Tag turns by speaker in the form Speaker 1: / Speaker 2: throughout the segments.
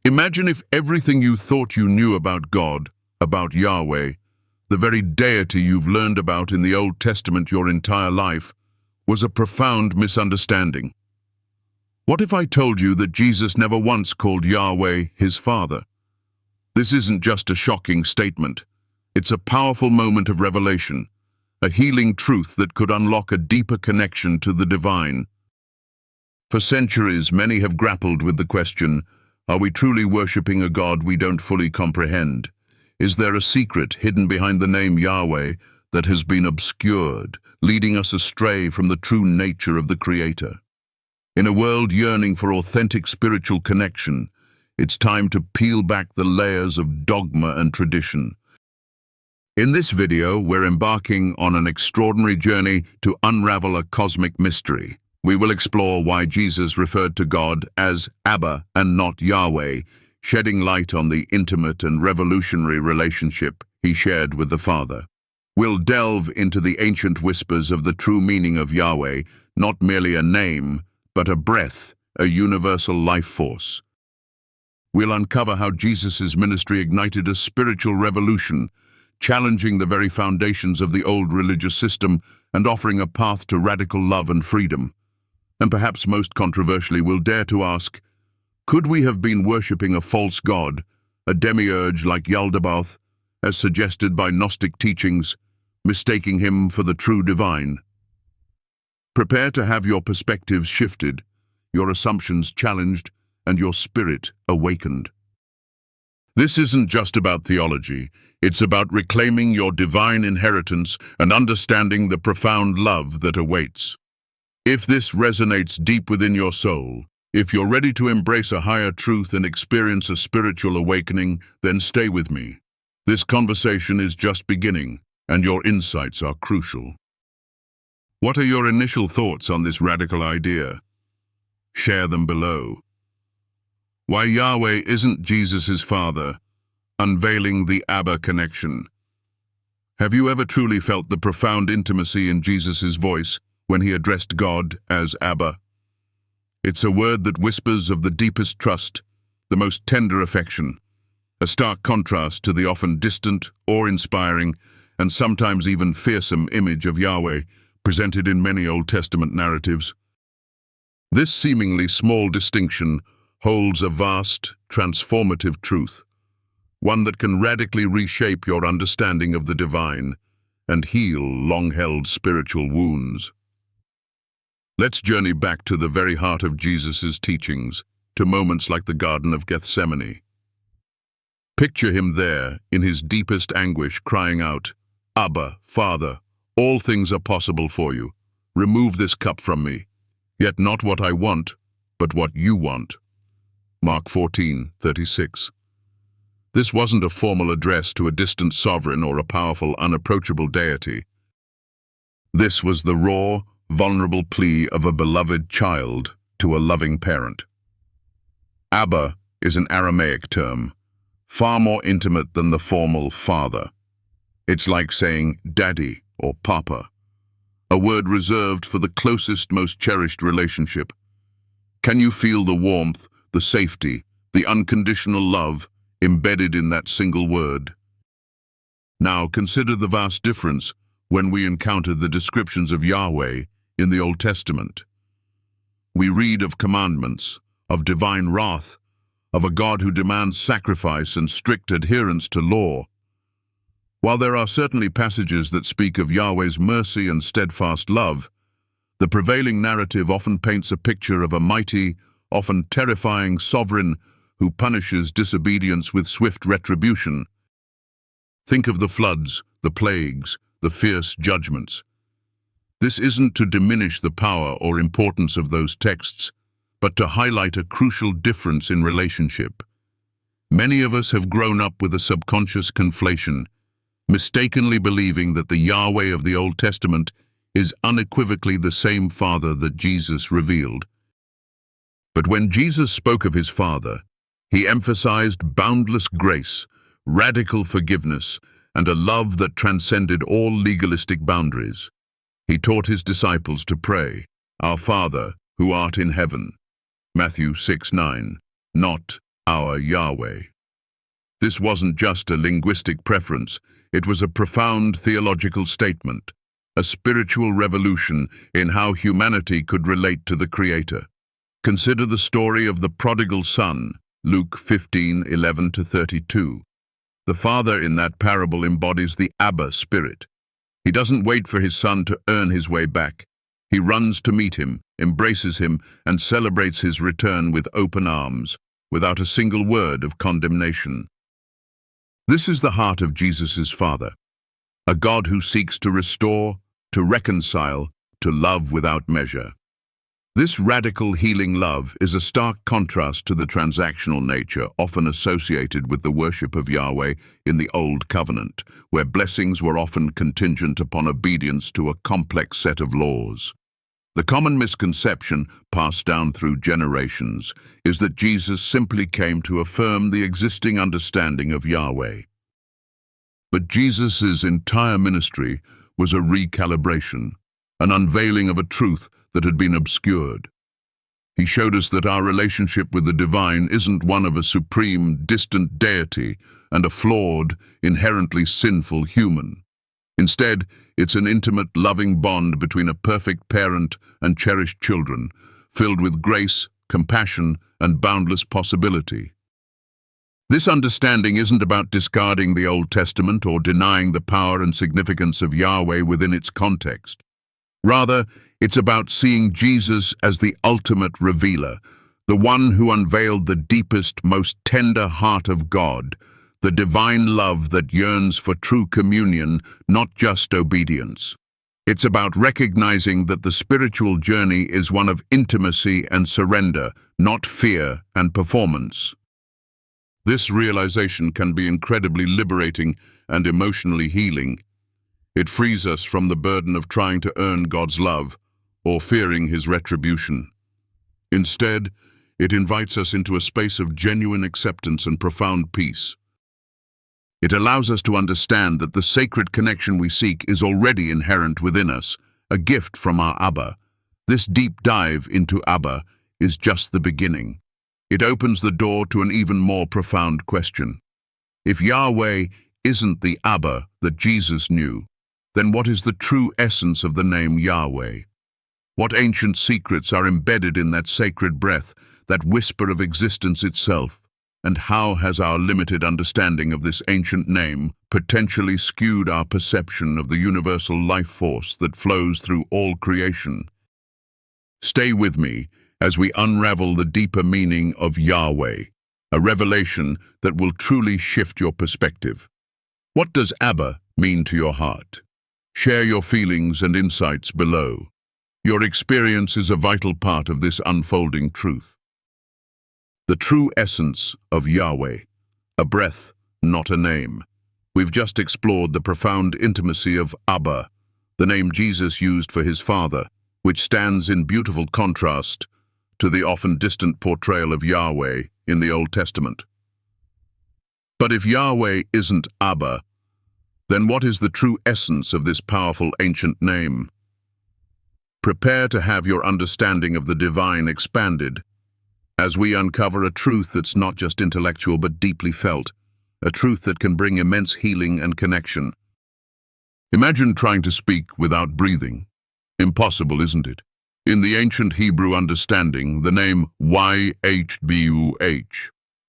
Speaker 1: Imagine if everything you thought you knew about God, about Yahweh, the very deity you've learned about in the Old Testament your entire life, was a profound misunderstanding. What if I told you that Jesus never once called Yahweh his Father? This isn't just a shocking statement. It's a powerful moment of revelation, a healing truth that could unlock a deeper connection to the divine. For centuries, many have grappled with the question, are we truly worshipping a God we don't fully comprehend? Is there a secret hidden behind the name Yahweh that has been obscured, leading us astray from the true nature of the Creator? In a world yearning for authentic spiritual connection, it's time to peel back the layers of dogma and tradition. In this video, we're embarking on an extraordinary journey to unravel a cosmic mystery. We will explore why Jesus referred to God as Abba and not Yahweh, shedding light on the intimate and revolutionary relationship he shared with the Father. We'll delve into the ancient whispers of the true meaning of Yahweh, not merely a name, but a breath, a universal life force. We'll uncover how Jesus' ministry ignited a spiritual revolution, challenging the very foundations of the old religious system and offering a path to radical love and freedom. And perhaps most controversially, we'll dare to ask, could we have been worshipping a false god, a demiurge like Yaldabaoth, as suggested by Gnostic teachings, mistaking him for the true divine? Prepare to have your perspectives shifted, your assumptions challenged, and your spirit awakened. This isn't just about theology, it's about reclaiming your divine inheritance and understanding the profound love that awaits. If this resonates deep within your soul, if you're ready to embrace a higher truth and experience a spiritual awakening, then stay with me. This conversation is just beginning, and your insights are crucial. What are your initial thoughts on this radical idea? Share them below. Why Yahweh isn't Jesus' Father, unveiling the Abba connection. Have you ever truly felt the profound intimacy in Jesus' voice when he addressed God as Abba? It's a word that whispers of the deepest trust, the most tender affection, a stark contrast to the often distant, awe-inspiring, and sometimes even fearsome image of Yahweh presented in many Old Testament narratives. This seemingly small distinction holds a vast, transformative truth, one that can radically reshape your understanding of the divine and heal long-held spiritual wounds. Let's journey back to the very heart of Jesus' teachings, to moments like the Garden of Gethsemane. Picture him there, in his deepest anguish, crying out, Abba, Father, all things are possible for you. Remove this cup from me. Yet not what I want, but what you want. Mark 14:36. This wasn't a formal address to a distant sovereign or a powerful, unapproachable deity. This was the raw, vulnerable plea of a beloved child to a loving parent. Abba is an Aramaic term, far more intimate than the formal father. It's like saying daddy or papa, a word reserved for the closest, most cherished relationship. Can you feel the warmth, the safety, the unconditional love embedded in that single word? Now consider the vast difference when we encounter the descriptions of Yahweh in the Old Testament. We read of commandments, of divine wrath, of a God who demands sacrifice and strict adherence to law. While there are certainly passages that speak of Yahweh's mercy and steadfast love, the prevailing narrative often paints a picture of a mighty, often terrifying sovereign who punishes disobedience with swift retribution. Think of the floods, the plagues, the fierce judgments. This isn't to diminish the power or importance of those texts, but to highlight a crucial difference in relationship. Many of us have grown up with a subconscious conflation, mistakenly believing that the Yahweh of the Old Testament is unequivocally the same Father that Jesus revealed. But when Jesus spoke of his Father, he emphasized boundless grace, radical forgiveness, and a love that transcended all legalistic boundaries. He taught his disciples to pray, Our Father, who art in heaven, Matthew 6:9, not our Yahweh. This wasn't just a linguistic preference, it was a profound theological statement, a spiritual revolution in how humanity could relate to the Creator. Consider the story of the prodigal son, Luke 15:11-32. The father in that parable embodies the Abba spirit. He doesn't wait for his son to earn his way back. He runs to meet him, embraces him, and celebrates his return with open arms, without a single word of condemnation. This is the heart of Jesus' Father, a God who seeks to restore, to reconcile, to love without measure. This radical healing love is a stark contrast to the transactional nature often associated with the worship of Yahweh in the Old Covenant, where blessings were often contingent upon obedience to a complex set of laws. The common misconception, passed down through generations, is that Jesus simply came to affirm the existing understanding of Yahweh. But Jesus' entire ministry was a recalibration, an unveiling of a truth that had been obscured. He showed us that our relationship with the divine isn't one of a supreme, distant deity and a flawed, inherently sinful human. Instead, it's an intimate, loving bond between a perfect parent and cherished children, filled with grace, compassion, and boundless possibility. This understanding isn't about discarding the Old Testament or denying the power and significance of Yahweh within its context. Rather, it's about seeing Jesus as the ultimate revealer, the one who unveiled the deepest, most tender heart of God, the divine love that yearns for true communion, not just obedience. It's about recognizing that the spiritual journey is one of intimacy and surrender, not fear and performance. This realization can be incredibly liberating and emotionally healing. It frees us from the burden of trying to earn God's love or fearing His retribution. Instead, it invites us into a space of genuine acceptance and profound peace. It allows us to understand that the sacred connection we seek is already inherent within us, a gift from our Abba. This deep dive into Abba is just the beginning. It opens the door to an even more profound question. If Yahweh isn't the Abba that Jesus knew, then what is the true essence of the name Yahweh? What ancient secrets are embedded in that sacred breath, that whisper of existence itself? And how has our limited understanding of this ancient name potentially skewed our perception of the universal life force that flows through all creation? Stay with me as we unravel the deeper meaning of Yahweh, a revelation that will truly shift your perspective. What does Abba mean to your heart? Share your feelings and insights below. Your experience is a vital part of this unfolding truth. The true essence of Yahweh, a breath, not a name. We've just explored the profound intimacy of Abba, the name Jesus used for his Father, which stands in beautiful contrast to the often distant portrayal of Yahweh in the Old Testament. But if Yahweh isn't Abba, then what is the true essence of this powerful ancient name? Prepare to have your understanding of the divine expanded, as we uncover a truth that's not just intellectual but deeply felt, a truth that can bring immense healing and connection. Imagine trying to speak without breathing. Impossible, isn't it? In the ancient Hebrew understanding, the name YHWH,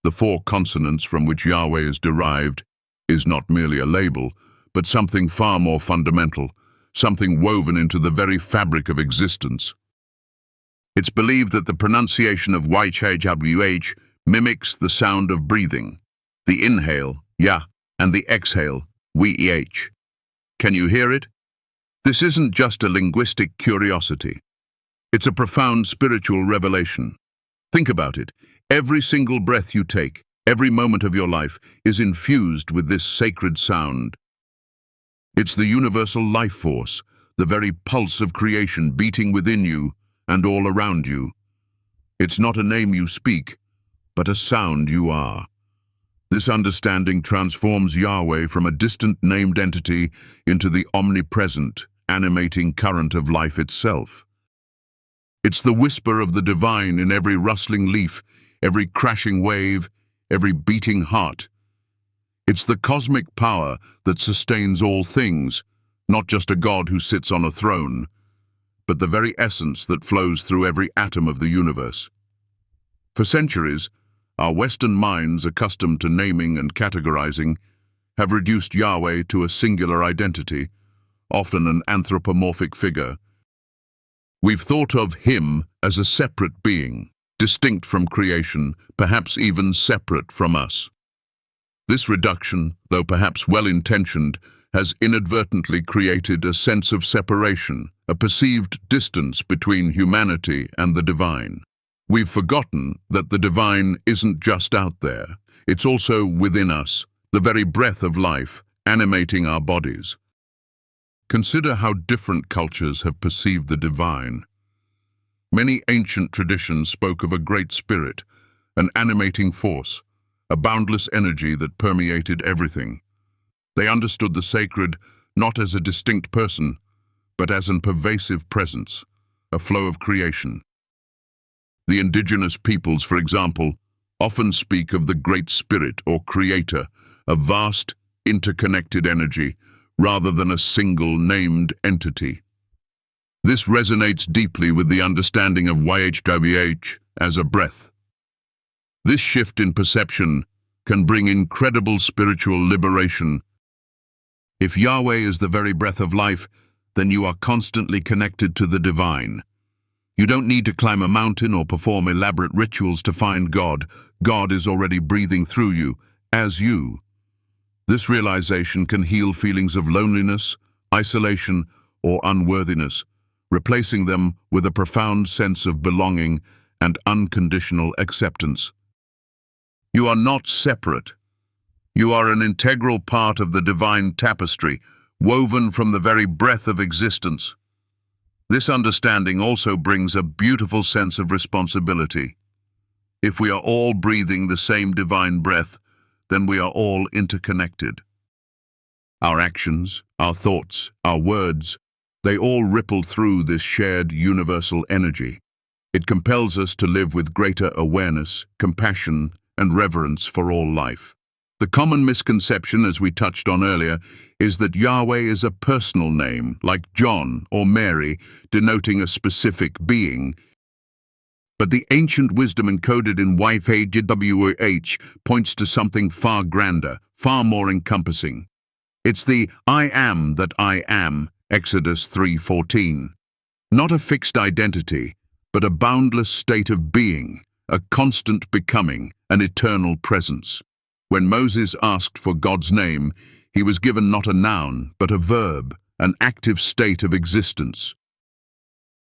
Speaker 1: the four consonants from which Yahweh is derived, is not merely a label, but something far more fundamental, something woven into the very fabric of existence. It's believed that the pronunciation of YHWH mimics the sound of breathing, the inhale, Yah, and the exhale, WEH. Can you hear it? This isn't just a linguistic curiosity. It's a profound spiritual revelation. Think about it. Every single breath you take, every moment of your life, is infused with this sacred sound. It's the universal life force, the very pulse of creation beating within you and all around you. It's not a name you speak, but a sound you are. This understanding transforms Yahweh from a distant named entity into the omnipresent, animating current of life itself. It's the whisper of the divine in every rustling leaf, every crashing wave, every beating heart. It's the cosmic power that sustains all things, not just a God who sits on a throne, but the very essence that flows through every atom of the universe. For centuries, our Western minds, accustomed to naming and categorizing, have reduced Yahweh to a singular identity, often an anthropomorphic figure. We've thought of him as a separate being, distinct from creation, perhaps even separate from us. This reduction, though perhaps well-intentioned, has inadvertently created a sense of separation, a perceived distance between humanity and the divine. We've forgotten that the divine isn't just out there, it's also within us, the very breath of life, animating our bodies. Consider how different cultures have perceived the divine. Many ancient traditions spoke of a great spirit, an animating force, a boundless energy that permeated everything. They understood the sacred not as a distinct person, but as an pervasive presence, a flow of creation. The indigenous peoples, for example, often speak of the Great Spirit or Creator, a vast, interconnected energy, rather than a single named entity. This resonates deeply with the understanding of Yahweh as a breath. This shift in perception can bring incredible spiritual liberation. If Yahweh is the very breath of life, then you are constantly connected to the divine. You don't need to climb a mountain or perform elaborate rituals to find God. God is already breathing through you, as you. This realization can heal feelings of loneliness, isolation, or unworthiness, replacing them with a profound sense of belonging and unconditional acceptance. You are not separate. You are an integral part of the divine tapestry, woven from the very breath of existence. This understanding also brings a beautiful sense of responsibility. If we are all breathing the same divine breath, then we are all interconnected. Our actions, our thoughts, our words, they all ripple through this shared universal energy. It compels us to live with greater awareness, compassion, and reverence for all life. The common misconception, as we touched on earlier, is that Yahweh is a personal name, like John or Mary, denoting a specific being. But the ancient wisdom encoded in Yahweh points to something far grander, far more encompassing. It's the I am that I am, Exodus 3:14. Not a fixed identity, but a boundless state of being, a constant becoming, an eternal presence. When Moses asked for God's name, he was given not a noun, but a verb, an active state of existence.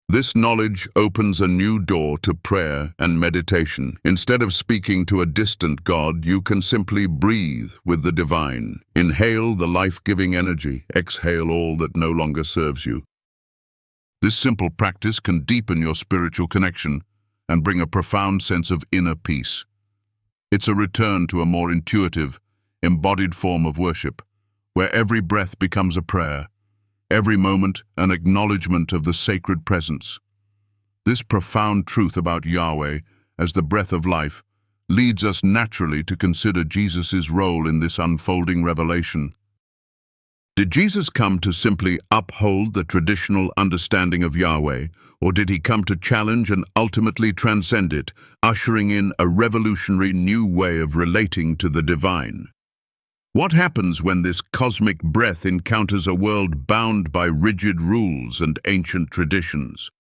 Speaker 1: This knowledge opens a new door to prayer and meditation. Instead of speaking to a distant God, you can simply breathe with the divine. Inhale the life-giving energy, exhale all that no longer serves you. This simple practice can deepen your spiritual connection and bring a profound sense of inner peace. It's a return to a more intuitive, embodied form of worship, where every breath becomes a prayer, every moment an acknowledgement of the sacred presence. This profound truth about Yahweh as the breath of life leads us naturally to consider Jesus' role in this unfolding revelation. Did Jesus come to simply uphold the traditional understanding of Yahweh, or did he come to challenge and ultimately transcend it, ushering in a revolutionary new way of relating to the divine? What happens when this cosmic breath encounters a world bound by rigid rules and ancient traditions?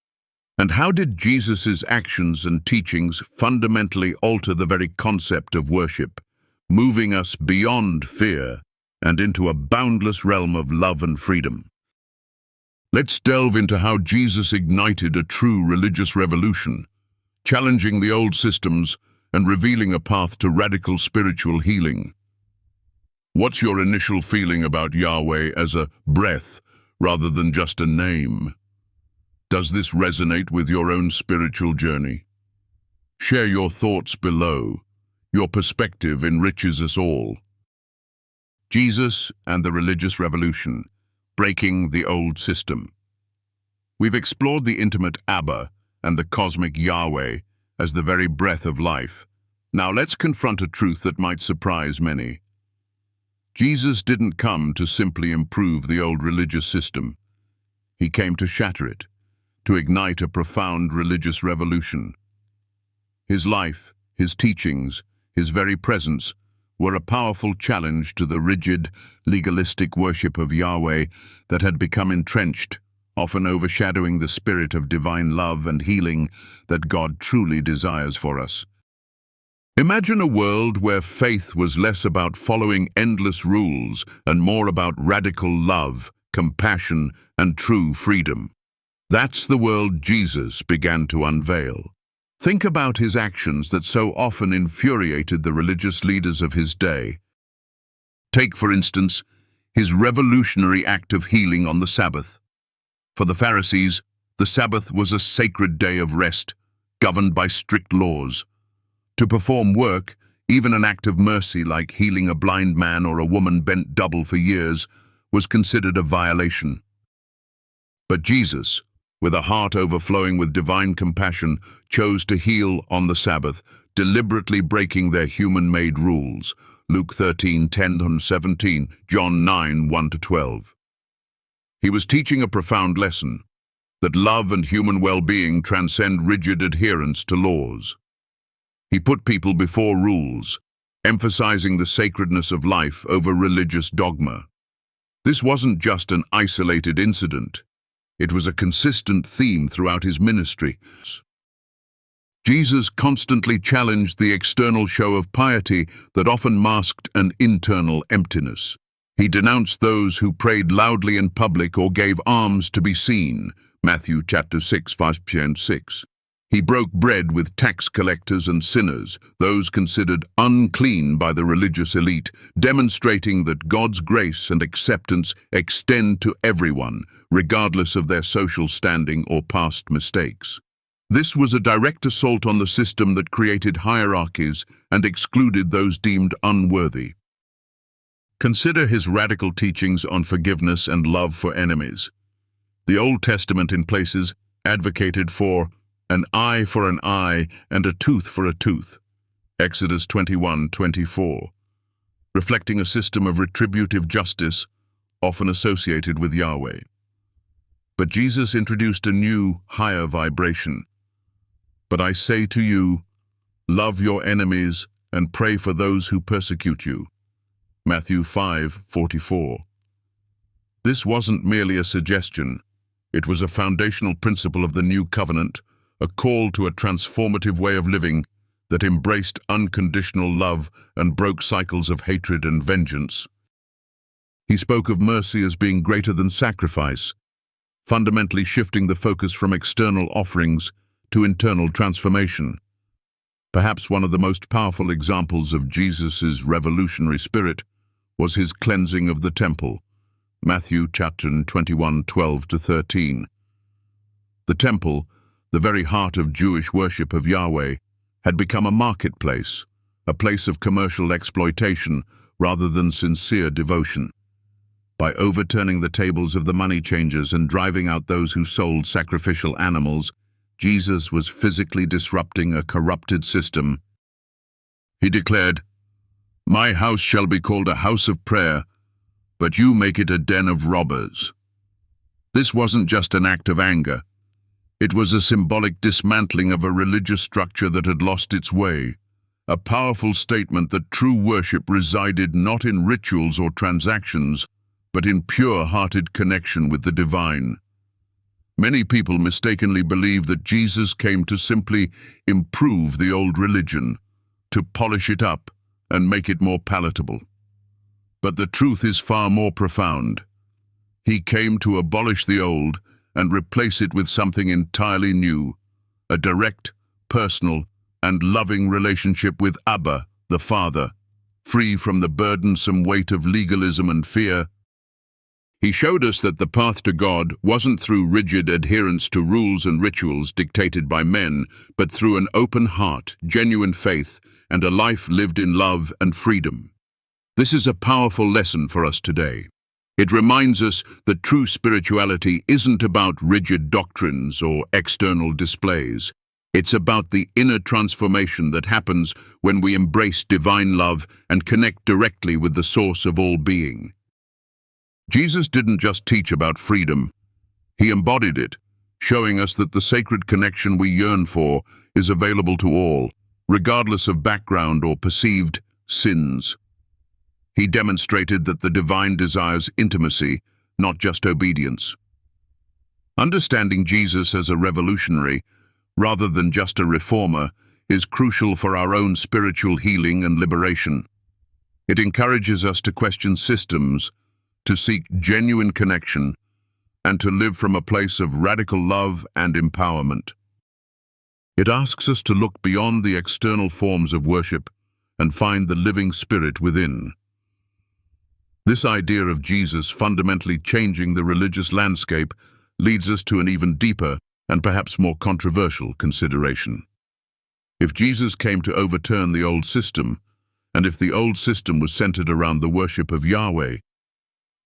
Speaker 1: And how did Jesus' actions and teachings fundamentally alter the very concept of worship, moving us beyond fear and into a boundless realm of love and freedom? Let's delve into how Jesus ignited a true religious revolution, challenging the old systems and revealing a path to radical spiritual healing. What's your initial feeling about Yahweh as a breath rather than just a name? Does this resonate with your own spiritual journey? Share your thoughts below. Your perspective enriches us all. Jesus and the religious revolution, breaking the old system. We've explored the intimate Abba and the cosmic Yahweh as the very breath of life, Now let's confront a truth that might surprise many. Jesus didn't come to simply improve the old religious system. He came to shatter it, to ignite a profound religious revolution. His life, his teachings, his very presence were a powerful challenge to the rigid, legalistic worship of Yahweh that had become entrenched, often overshadowing the spirit of divine love and healing that God truly desires for us. Imagine a world where faith was less about following endless rules and more about radical love, compassion, and true freedom. That's the world Jesus began to unveil. Think about his actions that so often infuriated the religious leaders of his day. Take, for instance, his revolutionary act of healing on the Sabbath. For the Pharisees, the Sabbath was a sacred day of rest, governed by strict laws. To perform work, even an act of mercy like healing a blind man or a woman bent double for years, was considered a violation. But Jesus, with a heart overflowing with divine compassion, chose to heal on the Sabbath, deliberately breaking their human-made rules. Luke 13:10-17, John 9:1-12. He was teaching a profound lesson, that love and human well-being transcend rigid adherence to laws. He put people before rules, emphasizing the sacredness of life over religious dogma. This wasn't just an isolated incident. It was a consistent theme throughout his ministry. Jesus constantly challenged the external show of piety that often masked an internal emptiness. He denounced those who prayed loudly in public or gave alms to be seen. Matthew chapter 6, verse 6. He broke bread with tax collectors and sinners, those considered unclean by the religious elite, demonstrating that God's grace and acceptance extend to everyone, regardless of their social standing or past mistakes. This was a direct assault on the system that created hierarchies and excluded those deemed unworthy. Consider his radical teachings on forgiveness and love for enemies. The Old Testament in places advocated for an eye for an eye and a tooth for a tooth. Exodus 21:24, reflecting a system of retributive justice often associated with Yahweh. But Jesus introduced a new, higher vibration. But I say to you, love your enemies and pray for those who persecute you. Matthew 5:44. This wasn't merely a suggestion. It was a foundational principle of the new covenant, a call to a transformative way of living that embraced unconditional love and broke cycles of hatred and vengeance. He spoke of mercy as being greater than sacrifice, fundamentally shifting the focus from external offerings to internal transformation. Perhaps one of the most powerful examples of Jesus' revolutionary spirit was his cleansing of the temple. Matthew chapter 21:12-13. The temple, the very heart of Jewish worship of Yahweh, had become a marketplace, a place of commercial exploitation rather than sincere devotion. By overturning the tables of the money changers and driving out those who sold sacrificial animals, Jesus was physically disrupting a corrupted system. He declared, "My house shall be called a house of prayer, but you make it a den of robbers." This wasn't just an act of anger. It was a symbolic dismantling of a religious structure that had lost its way, a powerful statement that true worship resided not in rituals or transactions, but in pure-hearted connection with the divine. Many people mistakenly believe that Jesus came to simply improve the old religion, to polish it up and make it more palatable. But the truth is far more profound. He came to abolish the old and replace it with something entirely new, a direct, personal, and loving relationship with Abba, the Father, free from the burdensome weight of legalism and fear. He showed us that the path to God wasn't through rigid adherence to rules and rituals dictated by men, but through an open heart, genuine faith, and a life lived in love and freedom. This is a powerful lesson for us today. It reminds us that true spirituality isn't about rigid doctrines or external displays. It's about the inner transformation that happens when we embrace divine love and connect directly with the source of all being. Jesus didn't just teach about freedom, he embodied it, showing us that the sacred connection we yearn for is available to all, regardless of background or perceived sins. He demonstrated that the divine desires intimacy, not just obedience. Understanding Jesus as a revolutionary, rather than just a reformer, is crucial for our own spiritual healing and liberation. It encourages us to question systems, to seek genuine connection, and to live from a place of radical love and empowerment. It asks us to look beyond the external forms of worship and find the living spirit within. This idea of Jesus fundamentally changing the religious landscape leads us to an even deeper and perhaps more controversial consideration. If Jesus came to overturn the old system, and if the old system was centered around the worship of Yahweh,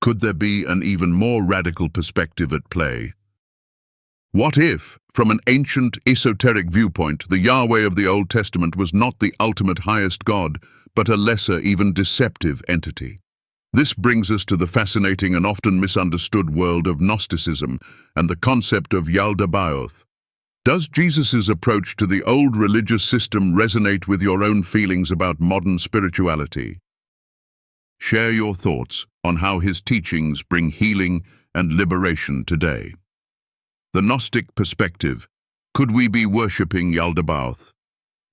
Speaker 1: could there be an even more radical perspective at play? What if, from an ancient, esoteric viewpoint, the Yahweh of the Old Testament was not the ultimate highest God, but a lesser, even deceptive entity? This brings us to the fascinating and often misunderstood world of Gnosticism and the concept of Yaldabaoth. Does Jesus' approach to the old religious system resonate with your own feelings about modern spirituality? Share your thoughts on how his teachings bring healing and liberation today. The Gnostic perspective. Could we be worshipping Yaldabaoth?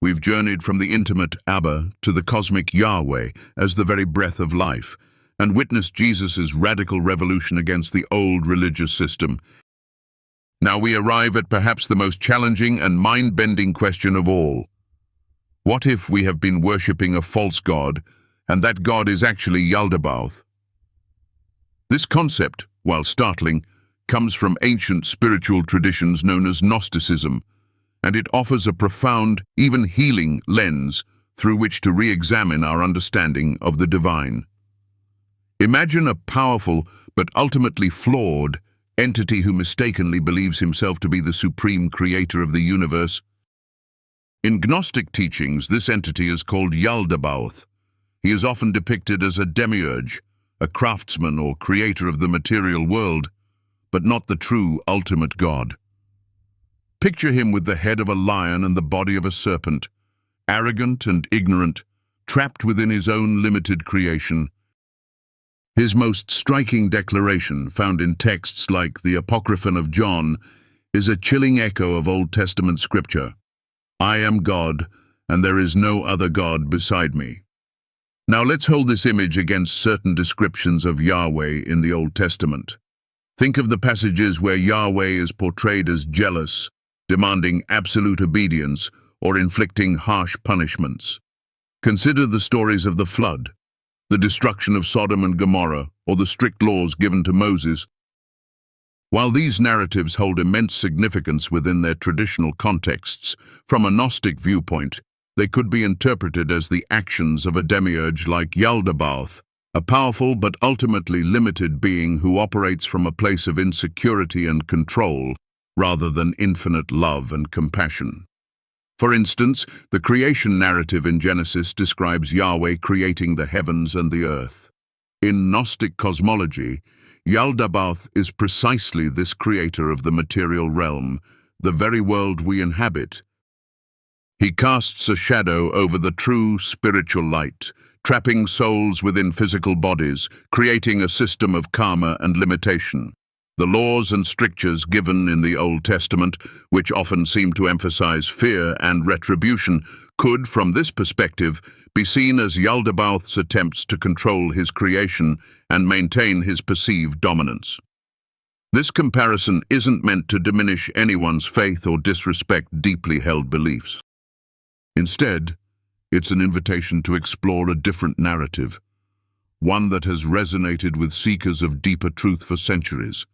Speaker 1: We've journeyed from the intimate Abba to the cosmic Yahweh as the very breath of life, and witnessed Jesus' radical revolution against the old religious system. Now we arrive at perhaps the most challenging and mind-bending question of all. What if we have been worshipping a false god, and that god is actually Yaldabaoth? This concept, while startling, comes from ancient spiritual traditions known as Gnosticism, and it offers a profound, even healing lens through which to re-examine our understanding of the divine. Imagine a powerful but ultimately flawed entity who mistakenly believes himself to be the supreme creator of the universe. In Gnostic teachings, this entity is called Yaldabaoth. He is often depicted as a demiurge, a craftsman or creator of the material world, but not the true ultimate God. Picture him with the head of a lion and the body of a serpent, arrogant and ignorant, trapped within his own limited creation. His most striking declaration, found in texts like the Apocryphon of John, is a chilling echo of Old Testament scripture. I am God, and there is no other God beside me. Now let's hold this image against certain descriptions of Yahweh in the Old Testament. Think of the passages where Yahweh is portrayed as jealous, demanding absolute obedience, or inflicting harsh punishments. Consider the stories of the flood, the destruction of Sodom and Gomorrah, or the strict laws given to Moses. While these narratives hold immense significance within their traditional contexts, from a Gnostic viewpoint, they could be interpreted as the actions of a demiurge like Yaldabaoth, a powerful but ultimately limited being who operates from a place of insecurity and control, rather than infinite love and compassion. For instance, the creation narrative in Genesis describes Yahweh creating the heavens and the earth. In Gnostic cosmology, Yaldabaoth is precisely this creator of the material realm, the very world we inhabit. He casts a shadow over the true spiritual light, trapping souls within physical bodies, creating a system of karma and limitation. The laws and strictures given in the Old Testament, which often seem to emphasize fear and retribution, could, from this perspective, be seen as Yaldabaoth's attempts to control his creation and maintain his perceived dominance. This comparison isn't meant to diminish anyone's faith or disrespect deeply held beliefs. Instead, it's an invitation to explore a different narrative, one that has resonated with seekers of deeper truth for centuries.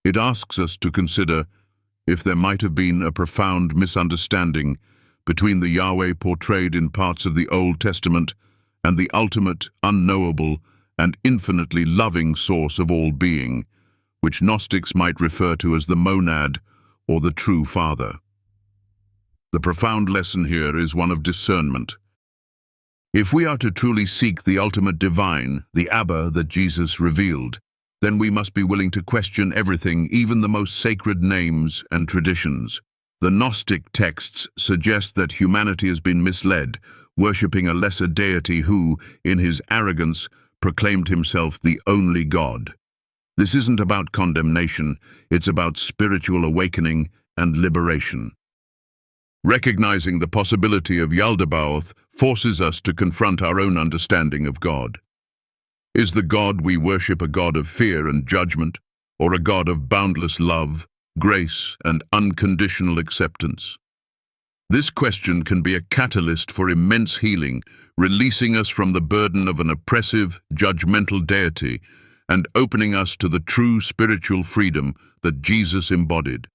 Speaker 1: It asks us to consider if there might have been a profound misunderstanding between the Yahweh portrayed in parts of the Old Testament and the ultimate, unknowable, and infinitely loving source of all being, which Gnostics might refer to as the monad or the true Father. The profound lesson here is one of discernment. If we are to truly seek the ultimate divine, the Abba that Jesus revealed, then we must be willing to question everything, even the most sacred names and traditions. The Gnostic texts suggest that humanity has been misled, worshipping a lesser deity who, in his arrogance, proclaimed himself the only God. This isn't about condemnation, it's about spiritual awakening and liberation. Recognizing the possibility of Yaldabaoth forces us to confront our own understanding of God. Is the God we worship a God of fear and judgment, or a God of boundless love, grace, and unconditional acceptance? This question can be a catalyst for immense healing, releasing us from the burden of an oppressive, judgmental deity and opening us to the true spiritual freedom that Jesus embodied.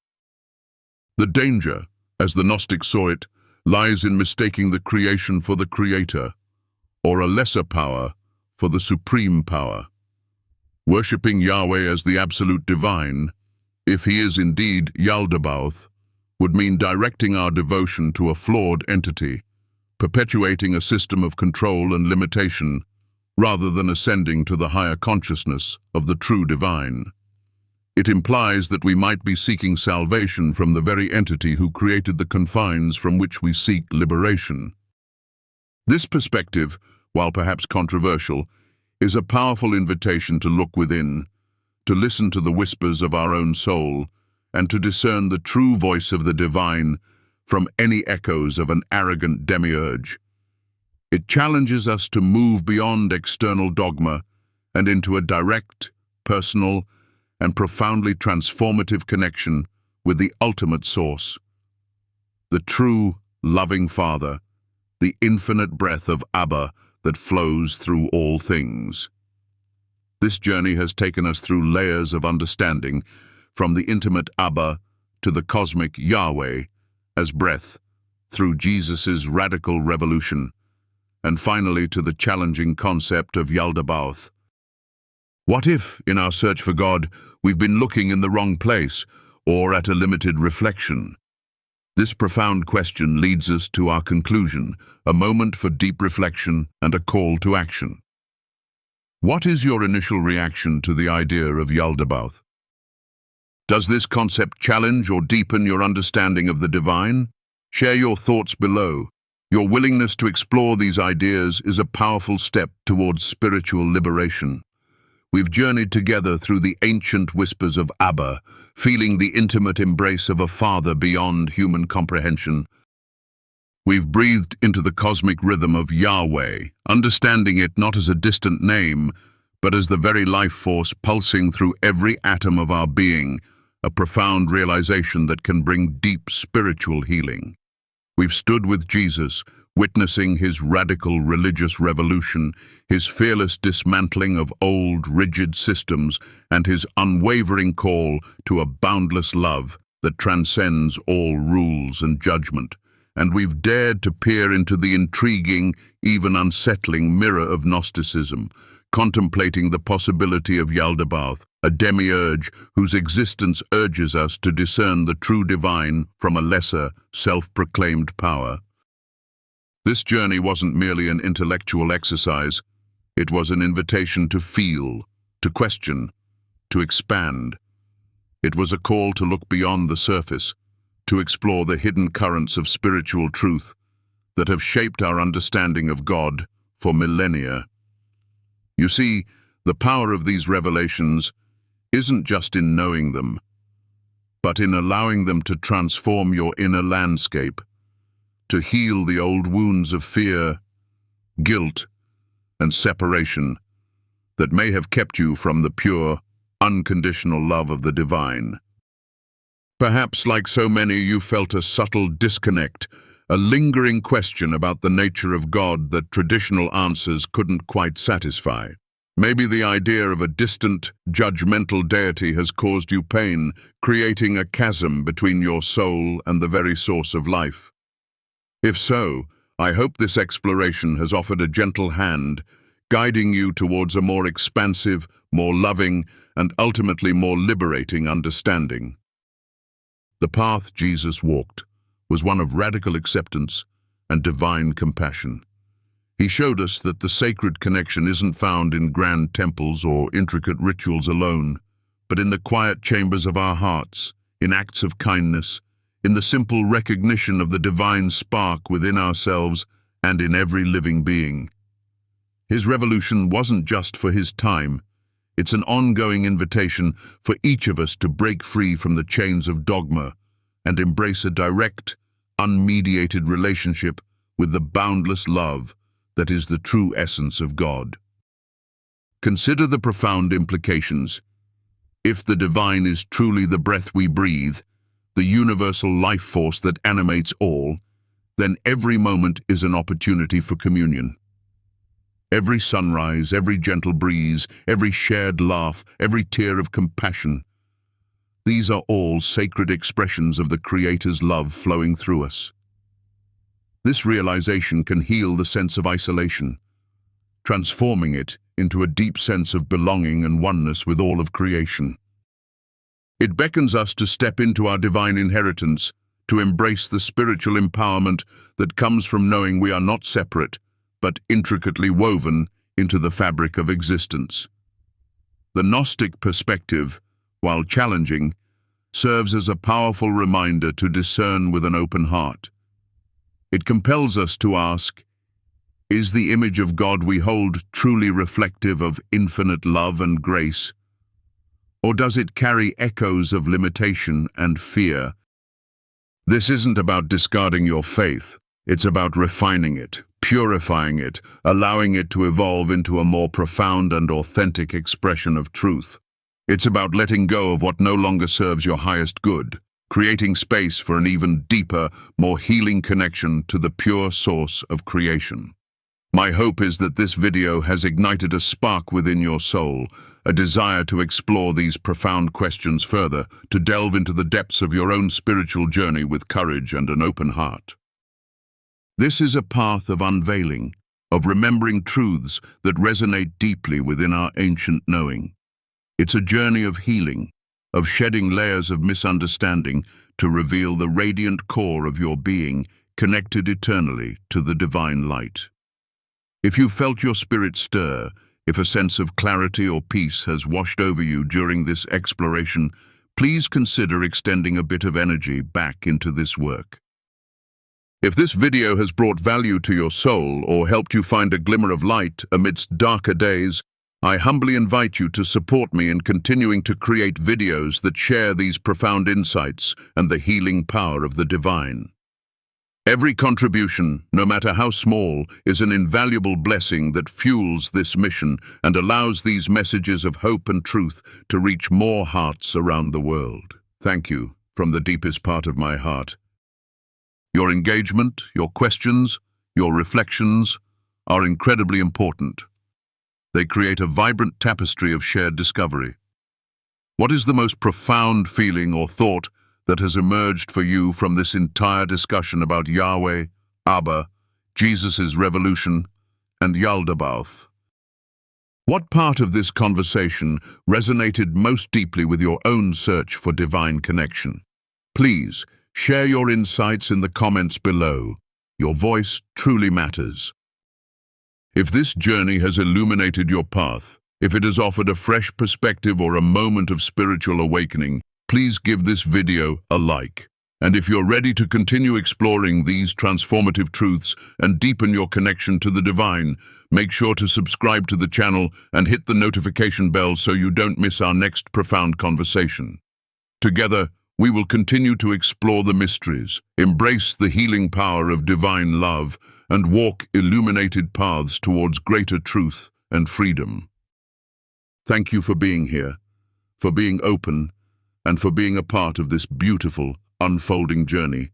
Speaker 1: The danger, as the Gnostics saw it, lies in mistaking the creation for the Creator, or a lesser power for the supreme power. Worshipping Yahweh as the absolute divine, if he is indeed Yaldabaoth, would mean directing our devotion to a flawed entity, perpetuating a system of control and limitation, rather than ascending to the higher consciousness of the true divine. It implies that we might be seeking salvation from the very entity who created the confines from which we seek liberation. This perspective, while perhaps controversial, is a powerful invitation to look within, to listen to the whispers of our own soul, and to discern the true voice of the divine from any echoes of an arrogant demiurge. It challenges us to move beyond external dogma and into a direct, personal, and profoundly transformative connection with the ultimate source, the true, loving Father, the infinite breath of Abba that flows through all things. This journey has taken us through layers of understanding, from the intimate Abba to the cosmic Yahweh as breath, through Jesus' radical revolution, and finally to the challenging concept of Yaldabaoth. What if, in our search for God, we've been looking in the wrong place, or at a limited reflection? This profound question leads us to our conclusion, a moment for deep reflection and a call to action. What is your initial reaction to the idea of Yaldabaoth? Does this concept challenge or deepen your understanding of the divine? Share your thoughts below. Your willingness to explore these ideas is a powerful step towards spiritual liberation. We've journeyed together through the ancient whispers of Abba, feeling the intimate embrace of a Father beyond human comprehension. We've breathed into the cosmic rhythm of Yahweh, understanding it not as a distant name, but as the very life force pulsing through every atom of our being, a profound realization that can bring deep spiritual healing. We've stood with Jesus, witnessing his radical religious revolution, his fearless dismantling of old, rigid systems, and his unwavering call to a boundless love that transcends all rules and judgment. And we've dared to peer into the intriguing, even unsettling mirror of Gnosticism, contemplating the possibility of Yaldabaoth, a demiurge whose existence urges us to discern the true divine from a lesser, self-proclaimed power. This journey wasn't merely an intellectual exercise, it was an invitation to feel, to question, to expand. It was a call to look beyond the surface, to explore the hidden currents of spiritual truth that have shaped our understanding of God for millennia. You see, the power of these revelations isn't just in knowing them, but in allowing them to transform your inner landscape, to heal the old wounds of fear, guilt, and separation that may have kept you from the pure, unconditional love of the divine. Perhaps, like so many, you felt a subtle disconnect, a lingering question about the nature of God that traditional answers couldn't quite satisfy. Maybe the idea of a distant, judgmental deity has caused you pain, creating a chasm between your soul and the very source of life. If so, I hope this exploration has offered a gentle hand, guiding you towards a more expansive, more loving, and ultimately more liberating understanding. The path Jesus walked, was one of radical acceptance and divine compassion. He showed us that the sacred connection isn't found in grand temples or intricate rituals alone, but in the quiet chambers of our hearts, in acts of kindness, in the simple recognition of the divine spark within ourselves and in every living being. His revolution wasn't just for his time. It's an ongoing invitation for each of us to break free from the chains of dogma and embrace a direct, unmediated relationship with the boundless love that is the true essence of God. Consider the profound implications. If the divine is truly the breath we breathe, the universal life force that animates all, then every moment is an opportunity for communion. Every sunrise, every gentle breeze, every shared laugh, every tear of compassion, these are all sacred expressions of the Creator's love flowing through us. This realization can heal the sense of isolation, transforming it into a deep sense of belonging and oneness with all of creation. It beckons us to step into our divine inheritance, to embrace the spiritual empowerment that comes from knowing we are not separate, but intricately woven into the fabric of existence. The Gnostic perspective, while challenging, serves as a powerful reminder to discern with an open heart. It compels us to ask, is the image of God we hold truly reflective of infinite love and grace? Or does it carry echoes of limitation and fear? This isn't about discarding your faith. It's about refining it, purifying it, allowing it to evolve into a more profound and authentic expression of truth. It's about letting go of what no longer serves your highest good, creating space for an even deeper, more healing connection to the pure source of creation. My hope is that this video has ignited a spark within your soul, a desire to explore these profound questions further, to delve into the depths of your own spiritual journey with courage and an open heart. This is a path of unveiling, of remembering truths that resonate deeply within our ancient knowing. It's a journey of healing, of shedding layers of misunderstanding to reveal the radiant core of your being, connected eternally to the divine light. If you felt your spirit stir, if a sense of clarity or peace has washed over you during this exploration, please consider extending a bit of energy back into this work. If this video has brought value to your soul or helped you find a glimmer of light amidst darker days, I humbly invite you to support me in continuing to create videos that share these profound insights and the healing power of the divine. Every contribution, no matter how small, is an invaluable blessing that fuels this mission and allows these messages of hope and truth to reach more hearts around the world. Thank you from the deepest part of my heart. Your engagement, your questions, your reflections are incredibly important. They create a vibrant tapestry of shared discovery. What is the most profound feeling or thought that has emerged for you from this entire discussion about Yahweh, Abba, Jesus' revolution, and Yaldabaoth? What part of this conversation resonated most deeply with your own search for divine connection? Please, share your insights in the comments below. Your voice truly matters. If this journey has illuminated your path, if it has offered a fresh perspective or a moment of spiritual awakening, please give this video a like. And if you're ready to continue exploring these transformative truths and deepen your connection to the divine, make sure to subscribe to the channel and hit the notification bell so you don't miss our next profound conversation. Together, we will continue to explore the mysteries, embrace the healing power of divine love, and walk illuminated paths towards greater truth and freedom. Thank you for being here, for being open, and for being a part of this beautiful, unfolding journey.